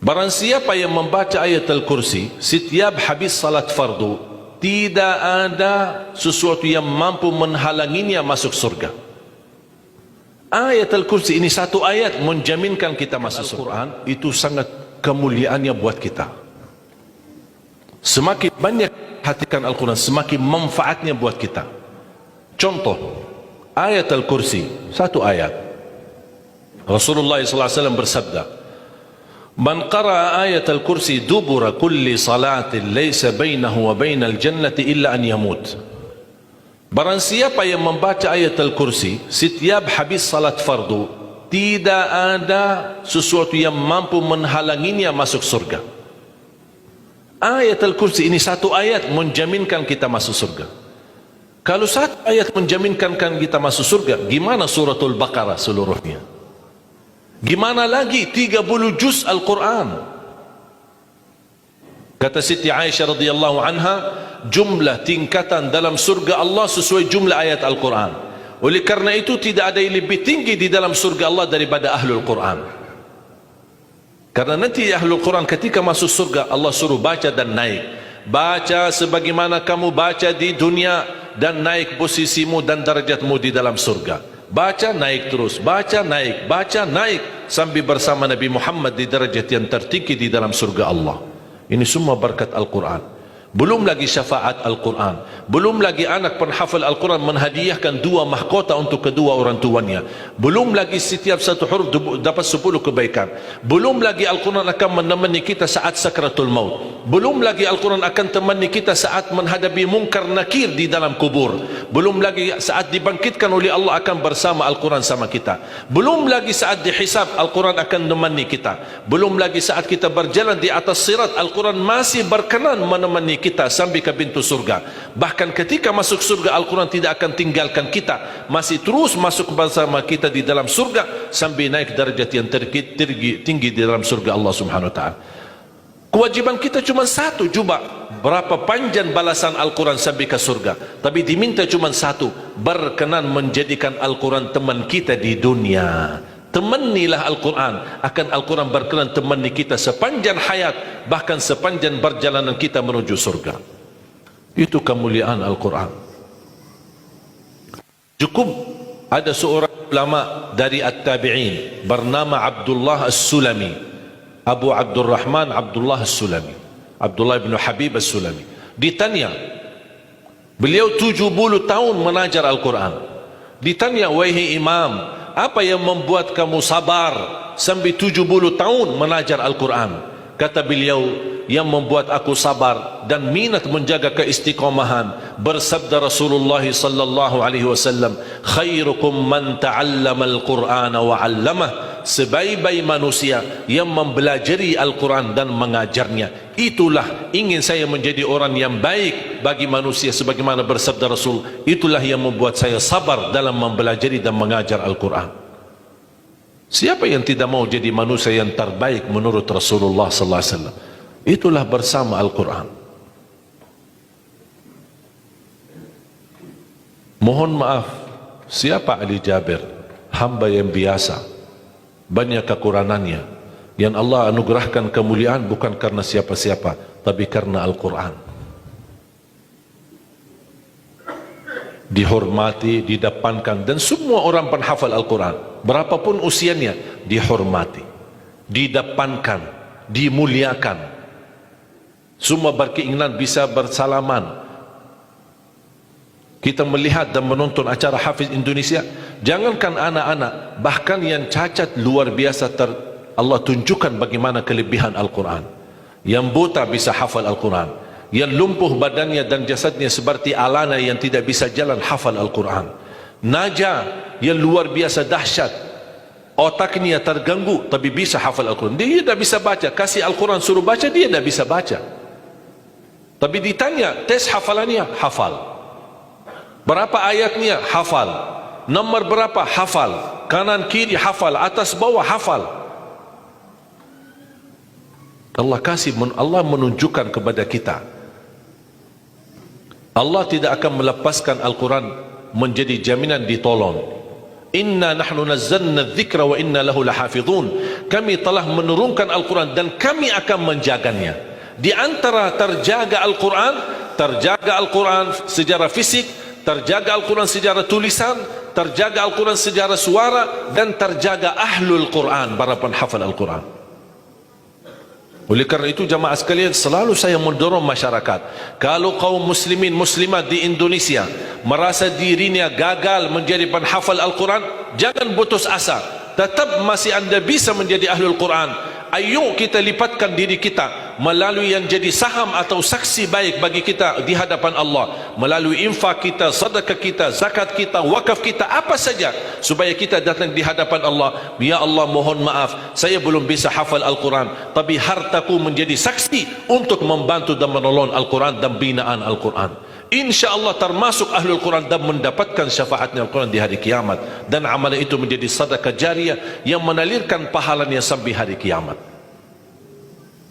Barang siapa yang membaca ayat Al-Kursi setiap habis salat fardu, tidak ada sesuatu yang mampu menghalanginya masuk surga. Ayat Al-Kursi ini satu ayat menjaminkan kita masuk surga. Itu sangat kemuliaannya buat kita. Semakin banyak perhatikan Al-Quran, semakin manfaatnya buat kita. Contoh, ayat Al-Kursi, satu ayat. Rasulullah SAW bersabda, "Man qara'a ayat Al-Kursi dubura kulli salatin laysa bainahu wa bainal jannati illa an yamut." Barang siapa yang membaca ayat Al-Kursi setiap habis salat fardu, tidak ada sesuatu yang mampu menghalanginya masuk surga. Ayat Al-Kursi ini satu ayat menjaminkan kita masuk surga. Kalau satu ayat menjaminkan kita masuk surga, gimana suratul Baqarah seluruhnya? Gimana lagi 30 juz Al-Quran? Kata Siti Aisyah radhiyallahu anha, jumlah tingkatan dalam surga Allah sesuai jumlah ayat Al-Quran. Oleh karena itu tidak ada yang lebih tinggi di dalam surga Allah daripada Ahlul Quran. Karena nanti Ahlul Quran ketika masuk surga, Allah suruh baca dan naik. Baca sebagaimana kamu baca di dunia, dan naik posisimu dan darajatmu di dalam surga. Baca naik terus, baca naik, sambil bersama Nabi Muhammad di darajat yang tertinggi di dalam surga Allah. Ini semua berkat Al-Quran. Belum lagi syafaat Al-Quran, belum lagi anak penghafal Al-Quran menghadiahkan 2 mahkota untuk kedua orang tuanya, belum lagi setiap satu huruf dapat 10 kebaikan, belum lagi Al-Quran akan menemani kita saat sakratul maut, belum lagi Al-Quran akan temani kita saat menghadapi mungkar nakir di dalam kubur, belum lagi saat dibangkitkan oleh Allah akan bersama Al-Quran sama kita, belum lagi saat dihisab Al-Quran akan menemani kita, belum lagi saat kita berjalan di atas sirat Al-Quran masih berkenan menemani kita sampai ke pintu surga. Bahkan ketika masuk surga, Al-Quran tidak akan tinggalkan kita, masih terus masuk bersama kita di dalam surga sampai naik derajat yang tinggi di dalam surga Allah Subhanahu wa taala. Kewajiban kita cuma satu, coba berapa panjang balasan Al-Quran sampai ke surga, tapi diminta cuma satu, berkenan menjadikan Al-Quran teman kita di dunia. Temanilah Al-Quran, akan Al-Quran berkenan temani kita sepanjang hayat, bahkan sepanjang perjalanan kita menuju surga. Itu kemuliaan Al-Quran. Cukup ada seorang ulama dari At-Tabi'in bernama Abdullah As-Sulami, Abu Abdurrahman Abdullah As-Sulami, Abdullah bin Habib As-Sulami. Ditanya, beliau 70 tahun mengajar Al-Quran. Ditanya, wahai imam, apa yang membuat kamu sabar sampai 70 tahun mengajar Al-Quran? Kata beliau, yang membuat aku sabar dan minat menjaga keistiqomahan, bersabda Rasulullah sallallahu alaihi wasallam, khairukum man ta'allama al-Qur'ana wa 'allamah, sebaik-baik manusia yang mempelajari Al-Quran dan mengajarnya. Itulah ingin saya menjadi orang yang baik bagi manusia, sebagaimana bersabda Rasul, itulah yang membuat saya sabar dalam mempelajari dan mengajar Al-Quran. Siapa yang tidak mau jadi manusia yang terbaik menurut Rasulullah sallallahu alaihi wasallam? Itulah bersama Al-Quran. Mohon maaf, siapa Ali Jabir? Hamba yang biasa, banyak kekurangannya, yang Allah anugerahkan kemuliaan bukan karena siapa-siapa, tapi karena Al-Quran. Dihormati, didepankan, dan semua orang penghafal Al-Quran, berapapun usianya, dihormati, didepankan, dimuliakan. Semua berkeinginan bisa bersalaman. Kita melihat dan menonton acara Hafiz Indonesia, jangankan anak-anak, bahkan yang cacat luar biasa Allah tunjukkan bagaimana kelebihan Al-Quran. Yang buta bisa hafal Al-Quran, yang lumpuh badannya dan jasadnya seperti alana yang tidak bisa jalan hafal Al-Quran. Naja yang luar biasa dahsyat, otaknya terganggu tapi bisa hafal Al-Quran. Dia tidak bisa baca, kasih Al-Quran suruh baca, dia tidak bisa baca. Tapi ditanya, tes hafalannya, hafal. Berapa ayatnya? Hafal. Nomor berapa? Hafal. Kanan kiri hafal, atas bawah hafal. Allah menunjukkan kepada kita, Allah tidak akan melepaskan Al-Quran menjadi jaminan ditolong. Inna nahnu nazzalna dzikra wa inna lahu lahafizun. kami telah menurunkan Al-Quran dan kami akan menjaganya. Di antara terjaga Al-Quran secara fisik, terjaga Al-Quran secara tulisan, terjaga Al-Quran secara suara, dan terjaga ahlul Quran, para penghafal Al-Quran. Oleh kerana itu jamaah sekalian, selalu saya mendorong masyarakat, kalau kaum muslimin muslimat di Indonesia merasa dirinya gagal menjadi penghafal Al-Quran, jangan putus asa, tetap masih anda bisa menjadi ahlul Quran. Ayo kita lipatkan diri kita melalui yang jadi saham atau saksi baik bagi kita di hadapan Allah, melalui infak kita, sedekah kita, zakat kita, wakaf kita, apa saja, supaya kita datang di hadapan Allah. Ya Allah, mohon maaf, saya belum bisa hafal Al-Quran, tapi hartaku menjadi saksi untuk membantu dan menolong Al-Quran dan binaan Al-Quran. InsyaAllah termasuk ahlul Quran dan mendapatkan syafaatnya Al-Quran di hari kiamat, dan amalan itu menjadi sedekah jariah yang menalirkan pahalanya sampai hari kiamat.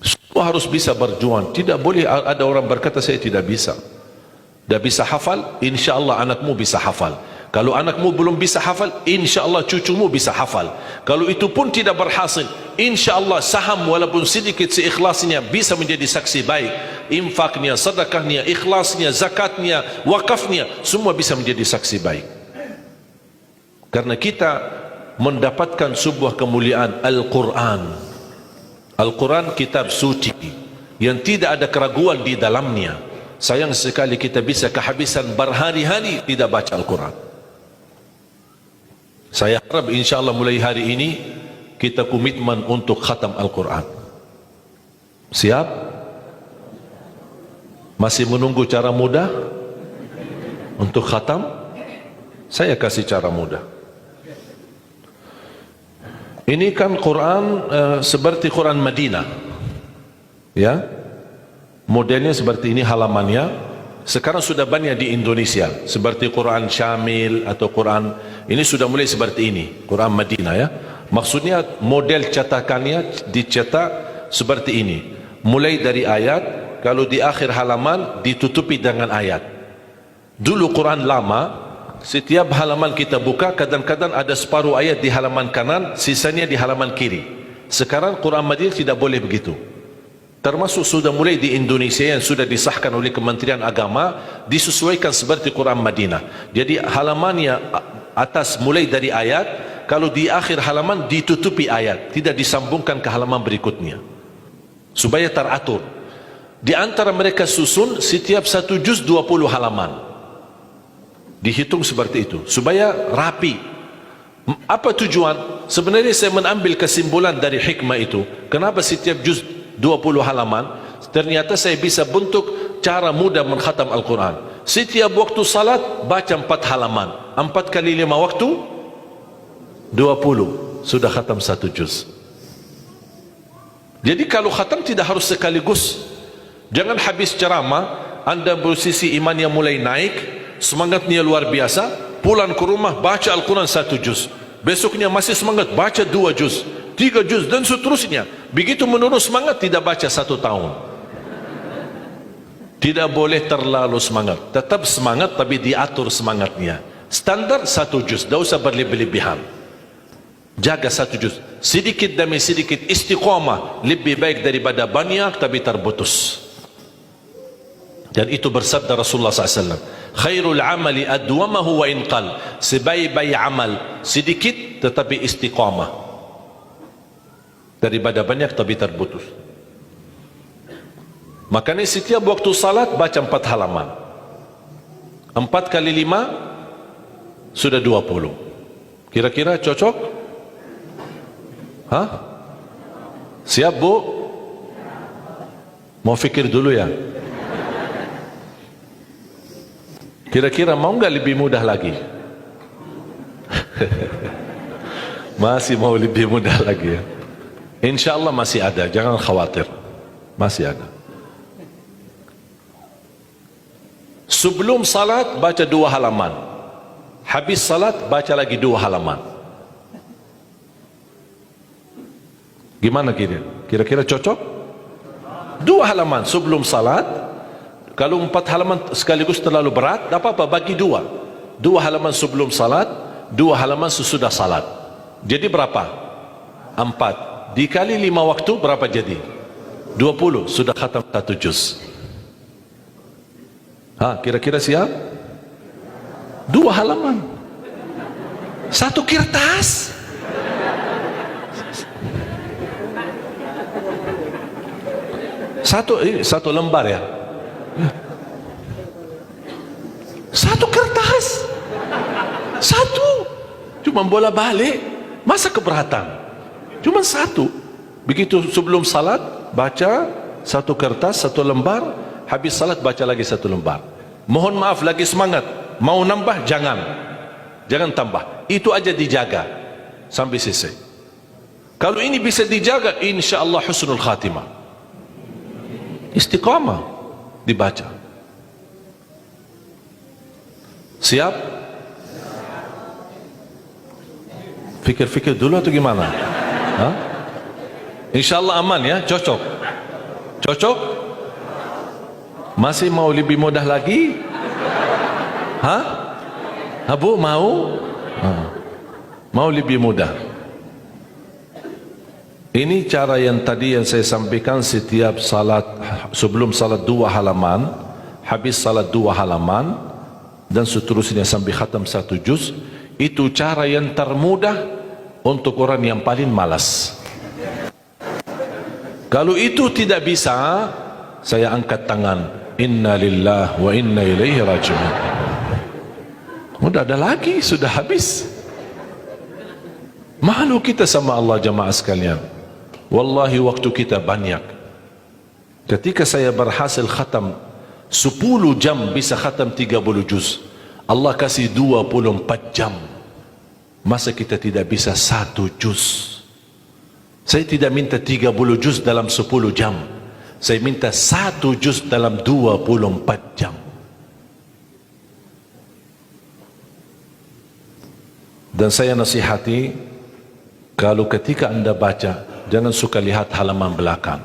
Semua harus bisa berjuang. Tidak boleh ada orang berkata saya tidak bisa hafal. InsyaAllah anakmu bisa hafal. Kalau anakmu belum bisa hafal, InsyaAllah cucumu bisa hafal. Kalau itu pun tidak berhasil, InsyaAllah saham walaupun sedikit seikhlasnya bisa menjadi saksi baik. Infaknya, sedekahnya, ikhlasnya, zakatnya, wakafnya, semua bisa menjadi saksi baik. Karena kita mendapatkan sebuah kemuliaan Al-Quran. Al-Quran kitab suci yang tidak ada keraguan di dalamnya. Sayang sekali kita bisa kehabisan berhari-hari tidak baca Al-Quran. Saya harap insyaAllah mulai hari ini kita komitmen untuk khatam Al-Quran. Siap? Masih menunggu cara mudah untuk khatam? Saya kasih cara mudah. Ini kan Quran seperti Quran Madinah, ya, modelnya seperti ini halamannya. Sekarang sudah banyak di Indonesia seperti Quran Syamil atau Quran ini sudah mulai seperti ini, Quran Madinah, ya. Maksudnya model cetakannya dicetak seperti ini, mulai dari ayat, kalau di akhir halaman ditutupi dengan ayat. Dulu Quran lama, setiap halaman kita buka kadang-kadang ada separuh ayat di halaman kanan, sisanya di halaman kiri. Sekarang Quran Madinah tidak boleh begitu. Termasuk sudah mulai di Indonesia yang sudah disahkan oleh Kementerian Agama, disesuaikan seperti Quran Madinah. Jadi halamannya atas mulai dari ayat, kalau di akhir halaman ditutupi ayat, tidak disambungkan ke halaman berikutnya, supaya teratur. Di antara mereka susun setiap satu juz 20 halaman, dihitung seperti itu supaya rapi. Apa tujuan? Sebenarnya saya mengambil kesimpulan dari hikmah itu. Kenapa setiap juz 20 halaman? Ternyata saya bisa bentuk cara mudah mengkhatam Al-Quran. Setiap waktu salat baca 4 halaman, 4 kali 5 waktu 20, sudah khatam 1 juz. Jadi kalau khatam tidak harus sekaligus. Jangan habis ceramah anda posisi iman yang mulai naik, semangatnya luar biasa, pulang ke rumah baca Al-Quran 1 juz, besoknya masih semangat baca 2 juz, 3 juz dan seterusnya. Begitu menurun semangat tidak baca 1 tahun. Tidak boleh terlalu semangat, tetap semangat tapi diatur semangatnya. Standar 1 juz, tidak usah berlebih-lebihan. Jaga 1 juz, sedikit demi sedikit, istiqamah lebih baik daripada banyak tapi terputus. Dan itu bersabda Rasulullah SAW, khairul amali adwamahu wa inqal, sebaik-baik amal sedikit tetapi istiqamah daripada banyak tapi terputus. Makanya setiap waktu salat baca 4 halaman, 4 kali 5 sudah 20. Kira-kira cocok? Hah? Siap bu? Mau fikir dulu ya? Kira-kira mau nggak lebih mudah lagi? Masih mau lebih mudah lagi ya? InsyaAllah masih ada, jangan khawatir, masih ada. Sebelum salat baca 2 halaman, habis salat baca lagi 2 halaman. Gimana kira-kira cocok? 2 halaman sebelum salat. Kalau 4 halaman sekaligus terlalu berat, tak apa-apa, bagi 2 halaman sebelum salat, 2 halaman sesudah salat. Jadi berapa? 4. dikali 5 waktu berapa jadi? 20. Sudah khatam 1 juz. Kira-kira siap? 2 halaman. 1 kertas. Satu lembar ya. 1 kertas. 1. Cuma bola balik. Masa keberatan? Cuma 1. Begitu sebelum salat baca 1 kertas, 1 lembar. Habis salat baca lagi 1 lembar. Mohon maaf, lagi semangat. Mau nambah jangan tambah. Itu aja dijaga sampai selesai. Kalau ini bisa dijaga, insya-Allah husnul khatimah. Istiqamah dibaca. Siap? Fikir-fikir dulu atau gimana? Insya-Allah aman ya, cocok. Cocok? Masih mau lebih mudah lagi? Bu, mau? Mau lebih mudah. Ini cara yang tadi yang saya sampaikan, setiap salat, sebelum salat 2 halaman, habis salat 2 halaman, dan seterusnya sampai khatam 1 juz. Itu cara yang termudah untuk orang yang paling malas. Kalau itu tidak bisa, saya angkat tangan. Inna lillahi wa inna ilaihi raji'un. Udah ada lagi, sudah habis. Malu kita sama Allah jamaah sekalian. Wallahi waktu kita banyak. Ketika saya berhasil khatam 10 jam bisa khatam 30 juz. Allah kasih 24 jam. Masa kita tidak bisa 1 juz? Saya tidak minta 30 juz dalam 10 jam. Saya minta 1 juz dalam 24 jam. Dan saya nasihati, kalau ketika anda baca, jangan suka lihat halaman belakang.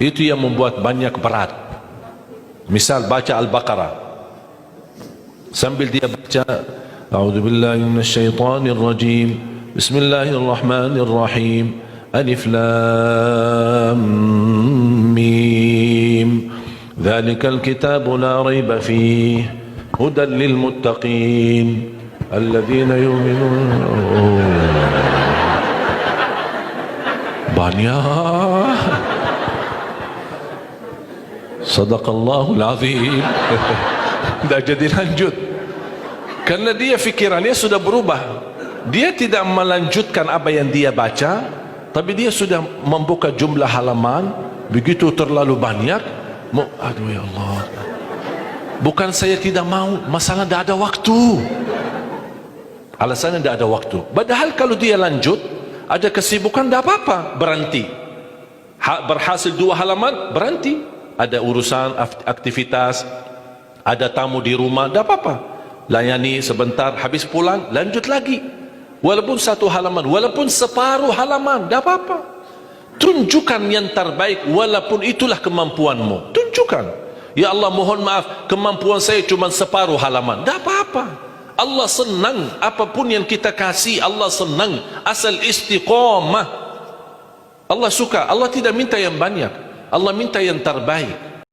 Itu yang membuat banyak berat. Misal baca Al-Baqarah, sambil dia baca A'udzubillahi minasyaitonirrajim, Bismillahirrahmanirrahim, Alif Lam Mim, Dzalikal kitabu la raiba fihi, hudan lil muttaqin, alladzina yu'minuna. Banyak. Sadaqallahul azim. Tidak jadi lanjut karena dia fikirannya sudah berubah. Dia tidak melanjutkan apa yang dia baca, tapi dia sudah membuka jumlah halaman begitu terlalu banyak. Aduh ya Allah, bukan saya tidak mau, masalah tidak ada waktu. Alasannya tidak ada waktu. Padahal kalau dia lanjut, ada kesibukan, tidak apa-apa, berhenti. Berhasil 2 halaman, berhenti. Ada urusan aktivitas, ada tamu di rumah, tidak apa-apa, layani sebentar, habis pulang lanjut lagi. Walaupun 1 halaman, walaupun separuh halaman, tidak apa-apa. Tunjukkan yang terbaik, walaupun itulah kemampuanmu. Tunjukkan, ya Allah mohon maaf, kemampuan saya cuma separuh halaman, tidak apa-apa. Allah senang apapun yang kita kasih, Allah senang asal istiqamah. Allah suka. Allah tidak minta yang banyak, Allah minta yang terbaik.